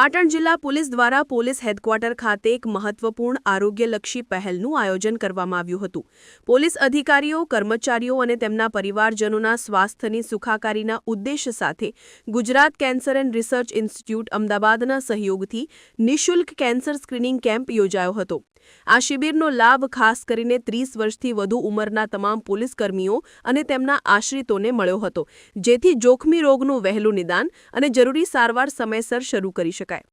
પાટણ જિલ્લા પોલીસ દ્વારા police headquarter ખાતે એક મહત્વપૂર્ણ આરોગ્યલક્ષી પહેલનું આયોજન કરવામાં આવ્યું હતું। પોલીસ અધિકારીઓ, કર્મચારીઓ અને તેમના પરિવારજનોના સ્વાસ્થ્યની સુખાકારીના ઉદ્દેશ્ય સાથે Gujarat cancer and research institute અમદાવાદના સહયોગથી નિઃશુલ્ક કેન્સર સ્ક્રીનિંગ કેમ્પ યોજાયો હતો। આ શિબિરનો લાભ ખાસ કરીને 30 વર્ષથી વધુ ઉંમરના તમામ પોલીસ કર્મીઓ અને તેમના આશ્રિતોને મળ્યો હતો, જેથી જોખમી રોગનું વહેલું નિદાન અને જરૂરી સારવાર સમયસર શરૂ કરી શકાય।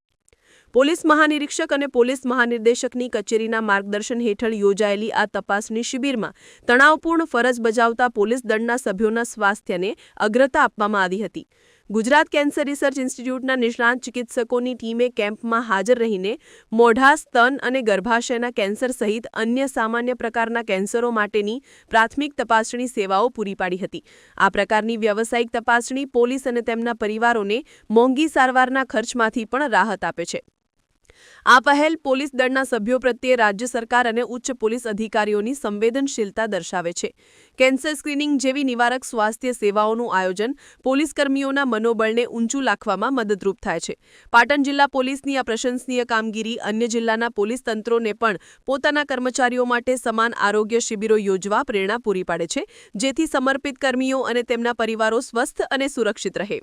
પોલીસ મહાનિરીક્ષક અને પોલીસ મહાનિર્દેશકની કચેરીના માર્ગદર્શન હેઠળ યોજાયેલી આ તપાસણી શિબિરમાં તણાવપૂર્ણ ફરજ બજાવતા પોલીસ દળના સભ્યોના સ્વાસ્થ્યને અગ્રતા આપવામાં આવી હતી। ગુજરાત કેન્સર રિસર્ચ ઇન્સ્ટિટ્યૂટના નિષ્ણાત ચિકિત્સકોની ટીમે કેમ્પમાં હાજર રહીને મોઢા, સ્તન અને ગર્ભાશયના કેન્સર સહિત અન્ય સામાન્ય પ્રકારના કેન્સરો માટેની પ્રાથમિક તપાસણી સેવાઓ પૂરી પાડી હતી। આ પ્રકારની વ્યાવસાયિક તપાસણી પોલીસ અને તેમના પરિવારોને મોંઘી સારવારના ખર્ચમાંથી પણ રાહત આપે છે। આ પહેલ પોલીસ દળના સભ્યો પ્રત્યે રાજ્ય સરકાર અને ઉચ્ચ પોલીસ અધિકારીઓની સંવેદનશીલતા દર્શાવે છે। કેન્સર સ્ક્રીનિંગ જેવી નિવારક સ્વાસ્થ્ય સેવાઓનું આયોજન પોલીસ કર્મીઓના મનોબળને ઊંચું રાખવામાં મદદરૂપ થાય છે। પાટણ જિલ્લા પોલીસની આ પ્રશંસનીય કામગીરી અન્ય જિલ્લાના પોલીસ તંત્રોને પણ પોતાના કર્મચારીઓ માટે સમાન આરોગ્ય શિબિરો યોજવા પ્રેરણા પૂરી પાડે છે, જેથી સમર્પિત કર્મીઓ અને તેમના પરિવારો સ્વસ્થ અને સુરક્ષિત રહે।